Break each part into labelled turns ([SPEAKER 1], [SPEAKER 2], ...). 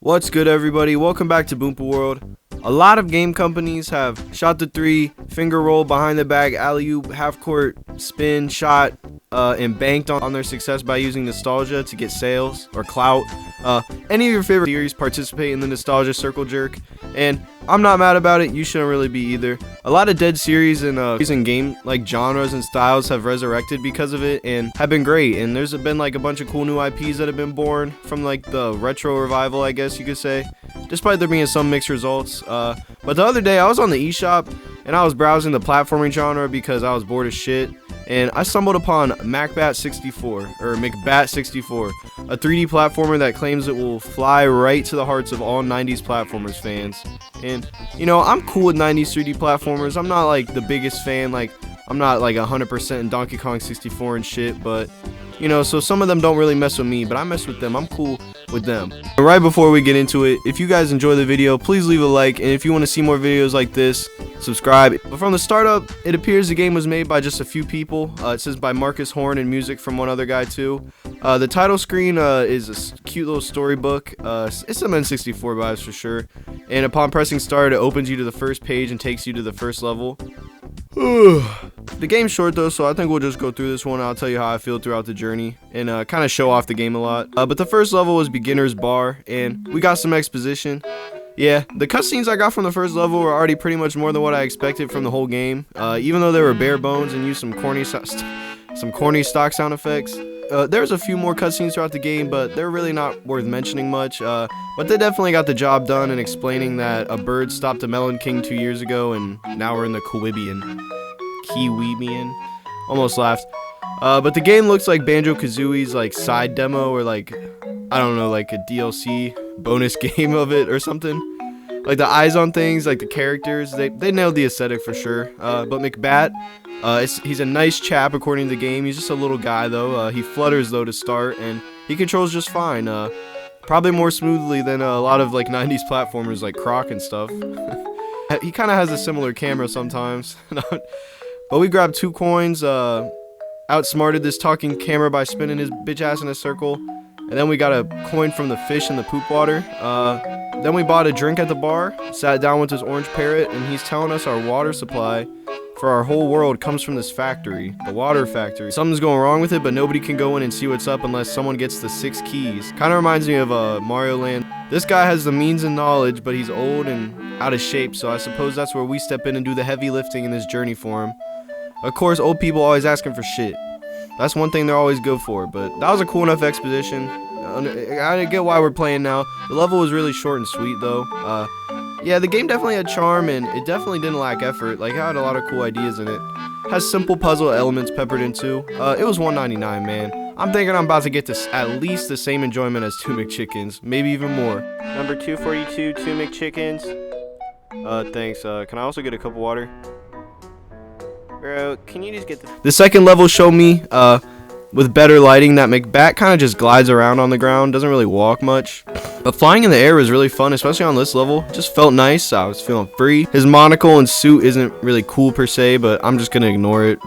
[SPEAKER 1] What's good, everybody? Welcome back to Boompa World. A lot of game companies have shot the three, finger roll, behind the bag, alley-oop, half-court, spin, shot, and banked on their success by using nostalgia to get sales or clout. Any of your favorite series participate in the nostalgia circle jerk, and I'm not mad about it. You shouldn't really be either. A lot of dead series and game like genres and styles have resurrected because of it and have been great. And there's been like a bunch of cool new IPs that have been born from like the retro revival, I guess you could say, despite there being some mixed results. But the other day I was on the eShop and I was browsing the platforming genre because I was bored as shit, and I stumbled upon Macbat 64 or Macbat 64, a 3D platformer that claims it will fly right to the hearts of all 90s platformers fans. And you know, I'm cool with 90s 3D platformers. I'm not like the biggest fan, like I'm not like 100% in Donkey Kong 64 and shit, but you know, so some of them don't really mess with me, but I mess with them. I'm cool with them. And right before we get into it, if you guys enjoy the video, please leave a like, and if you want to see more videos like this, subscribe. But from the startup, it appears the game was made by just a few people. It says by Marcus Horn and music from one other guy too. The title screen is a cute little storybook. It's some N64 vibes for sure. And upon pressing start, it opens you to the first page and takes you to the first level. The game's short though, so I think we'll just go through this one. I'll tell you how I feel throughout the journey and kind of show off the game a lot. But the first level was Beginner's Bar, and we got some exposition. Yeah, the cutscenes I got from the first level were already pretty much more than what I expected from the whole game, even though they were bare bones and used some corny stock sound effects. There's a few more cutscenes throughout the game, but they're really not worth mentioning much. But they definitely got the job done in explaining that a bird stopped a Melon King 2 years ago, and now we're in the Kiwibian. Almost laughed. But the game looks like Banjo-Kazooie's like side demo, or like, I don't know, like a DLC bonus game of it or something. Like the eyes on things, like the characters, they nailed the aesthetic for sure. But Macbat, he's a nice chap according to the game. He's just a little guy though. He flutters though to start, and he controls just fine. Probably more smoothly than a lot of like 90s platformers like Croc and stuff. He kind of has a similar camera sometimes. But we grabbed 2 coins, outsmarted this talking camera by spinning his bitch ass in a circle, and then we got a coin from the fish in the poop water. Then we bought a drink at the bar, sat down with this orange parrot, and he's telling us our water supply for our whole world comes from this factory, the water factory. Something's going wrong with it, but nobody can go in and see what's up unless someone gets the 6 keys. Kind of reminds me of Mario Land. This guy has the means and knowledge, but he's old and out of shape, so I suppose that's where we step in and do the heavy lifting in this journey for him. Of course, old people always asking for shit. That's one thing they're always good for, but that was a cool enough exposition. I get why we're playing now. The level was really short and sweet though. Yeah, the game definitely had charm, and it definitely didn't lack effort. Like, it had a lot of cool ideas in it. Has simple puzzle elements peppered into. It was $1.99, man. I'm thinking I'm about to get this at least the same enjoyment as 2 McChickens, maybe even more. Number 242, 2 McChickens. Thanks. Can I also get a cup of water? Bro, can you just get the second level showed me, with better lighting, that Macbat kind of just glides around on the ground, doesn't really walk much. But flying in the air was really fun, especially on this level. It just felt nice. I was feeling free. His monocle and suit isn't really cool per se, but I'm just gonna ignore it.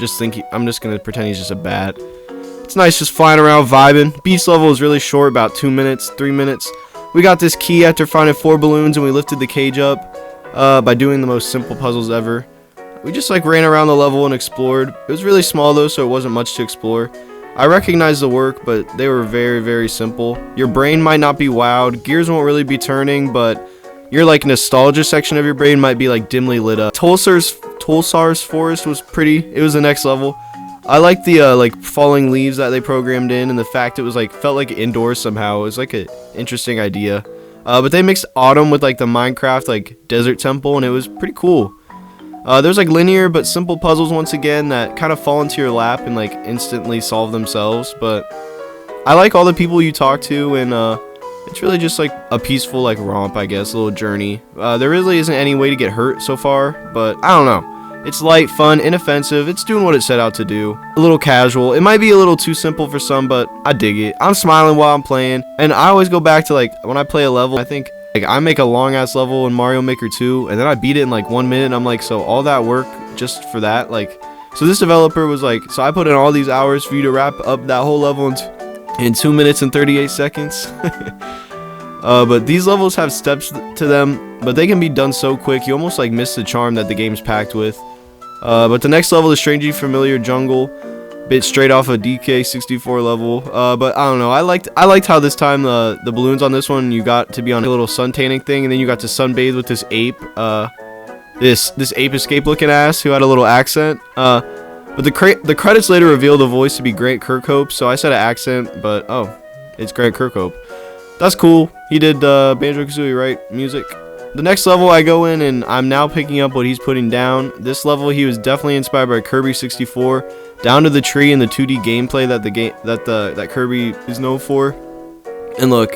[SPEAKER 1] I'm just gonna pretend he's just a bat. It's nice just flying around, vibing. Beach level is really short, about 2 minutes, 3 minutes. We got this key after finding 4 balloons, and we lifted the cage up by doing the most simple puzzles ever. We just like ran around the level and explored. It was really small though, so it wasn't much to explore. I recognized the work, but they were very, very simple. Your brain might not be wowed, gears won't really be turning, but your like nostalgia section of your brain might be like dimly lit up. Tulsar's forest was pretty. It was the next level. I liked the like falling leaves that they programmed in, and the fact it was like felt like indoors somehow. It was like an interesting idea. But they mixed autumn with like the Minecraft like desert temple, and it was pretty cool. There's like linear but simple puzzles once again that kind of fall into your lap and like instantly solve themselves, but I like all the people you talk to, and it's really just like a peaceful like romp, I guess, a little journey. There really isn't any way to get hurt so far, but I don't know. It's light, fun, inoffensive. It's doing what it set out to do. A little casual. It might be a little too simple for some, but I dig it. I'm smiling while I'm playing, and I always go back to like when I play a level, I think like I make a long ass level in Mario Maker 2, and then I beat it in like 1 minute, and I'm like, so all that work just for that? Like, so this developer was like, so I put in all these hours for you to wrap up that whole level in 2 minutes and 38 seconds. But these levels have steps to them, but they can be done so quick you almost like miss the charm that the game's packed with. But the next level is strangely familiar jungle, bit straight off a DK64 level. But I don't know, I liked how this time the balloons on this one, you got to be on a little sun tanning thing, and then you got to sunbathe with this ape, this ape escape looking ass who had a little accent. But the credits later reveal the voice to be Grant Kirkhope, so I said an accent, but oh, it's Grant Kirkhope. That's cool. He did Banjo-Kazooie, right? Music. The next level I go in, and I'm now picking up what he's putting down. This level, he was definitely inspired by Kirby 64, down to the tree and the 2D gameplay that Kirby is known for. And look,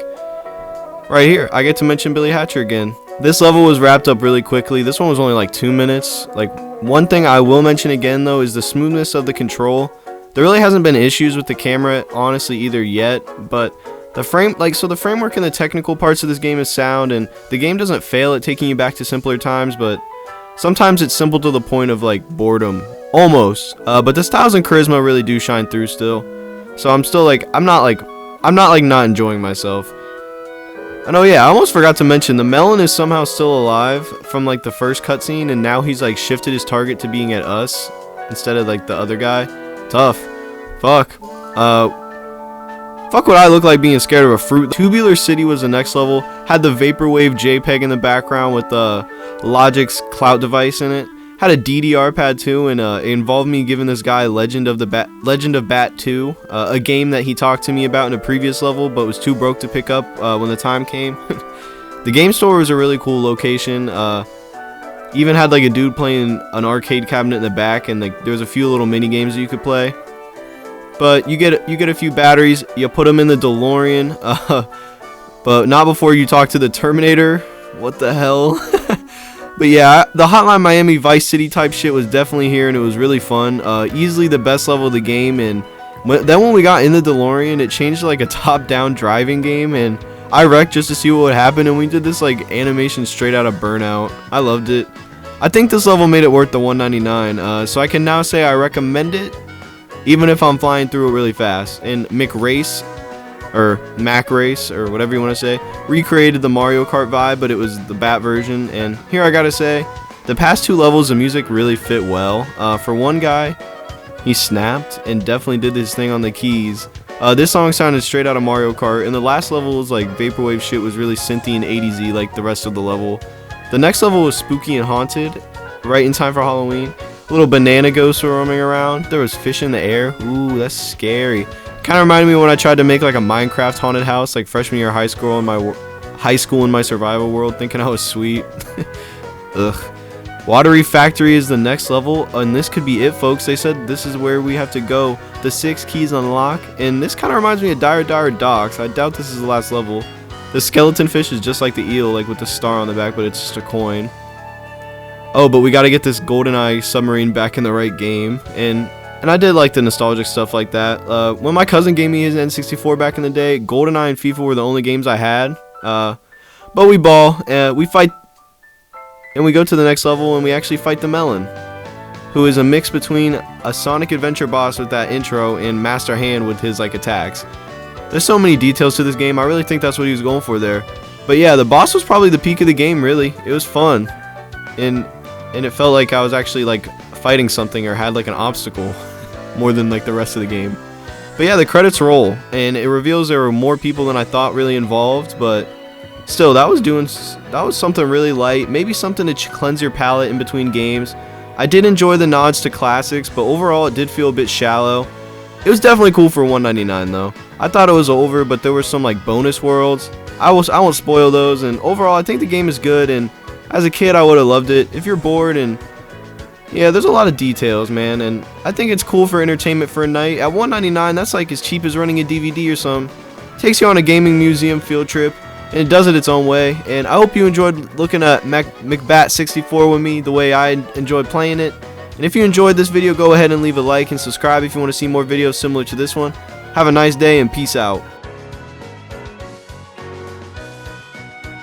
[SPEAKER 1] right here, I get to mention Billy Hatcher again. This level was wrapped up really quickly. This one was only like 2 minutes. Like, one thing I will mention again though is the smoothness of the control. There really hasn't been issues with the camera, honestly, either yet, but the framework and the technical parts of this game is sound, and the game doesn't fail at taking you back to simpler times, but sometimes it's simple to the point of like boredom, almost. But the styles and charisma really do shine through still. So I'm still like, I'm not not enjoying myself. And oh yeah, I almost forgot to mention, the melon is somehow still alive from like the first cutscene, and now he's like shifted his target to being at us instead of like the other guy. Tough. Fuck. Fuck what I look like being scared of a fruit. Tubular City was the next level. Had the Vaporwave JPEG in the background with the Logic's clout device in it. Had a DDR pad too, and it involved me giving this guy Legend of Bat 2, a game that he talked to me about in a previous level, but was too broke to pick up when the time came. The game store was a really cool location. Even had like a dude playing an arcade cabinet in the back, and like there was a few little mini games that you could play. But you get a few batteries, you put them in the DeLorean, but not before you talk to the Terminator. What the hell? But yeah, the Hotline Miami Vice City type shit was definitely here, and it was really fun. Easily the best level of the game, and then when we got in the DeLorean, it changed to like a top-down driving game, and I wrecked just to see what would happen, and we did this like animation straight out of Burnout. I loved it. I think this level made it worth the $1.99, so I can now say I recommend it, even if I'm flying through it really fast. And Mac Race, or whatever you want to say, recreated the Mario Kart vibe, but it was the Bat version. And here I gotta say, the past 2 levels of music really fit well. For one guy, he snapped and definitely did his thing on the keys. This song sounded straight out of Mario Kart, and the last level was like Vaporwave shit, was really synthy and 80s-y like the rest of the level. The next level was spooky and haunted, right in time for Halloween. Little banana ghosts were roaming around. There was fish in the air. Ooh, that's scary. Kind of reminded me when I tried to make like a Minecraft haunted house like freshman year of high school in my survival world, thinking I was sweet. Ugh. Watery Factory is the next level, and this could be it, folks. They said this is where we have to go. The 6 keys unlock, and this kind of reminds me of Dire Docks. I doubt this is the last level. The skeleton fish is just like the eel, like with the star on the back, but it's just a coin. Oh, but we got to get this GoldenEye submarine back in the right game, and I did like the nostalgic stuff like that. When my cousin gave me his N64 back in the day, GoldenEye and FIFA were the only games I had. But we ball, we fight, and we go to the next level, and we actually fight the Melon, who is a mix between a Sonic Adventure boss with that intro and Master Hand with his like attacks. There's so many details to this game. I really think that's what he was going for there. But yeah, the boss was probably the peak of the game, really. It was fun, and it felt like I was actually like fighting something or had like an obstacle more than like the rest of the game. But yeah, the credits roll, and it reveals there were more people than I thought really involved, but still, that was something really light, maybe something to cleanse your palate in between games. I did enjoy the nods to classics, but overall it did feel a bit shallow. It was definitely cool for $1.99 though. I thought it was over, but there were some like bonus worlds. I won't spoil those, and overall I think the game is good, and as a kid I would have loved it. If you're bored, and yeah, there's a lot of details, man, and I think it's cool for entertainment for a night. At $1.99, that's like as cheap as renting a DVD or something. Takes you on a gaming museum field trip, and it does it its own way. And I hope you enjoyed looking at Macbat 64 with me the way I enjoyed playing it. And if you enjoyed this video, go ahead and leave a like and subscribe if you want to see more videos similar to this one. Have a nice day and peace out.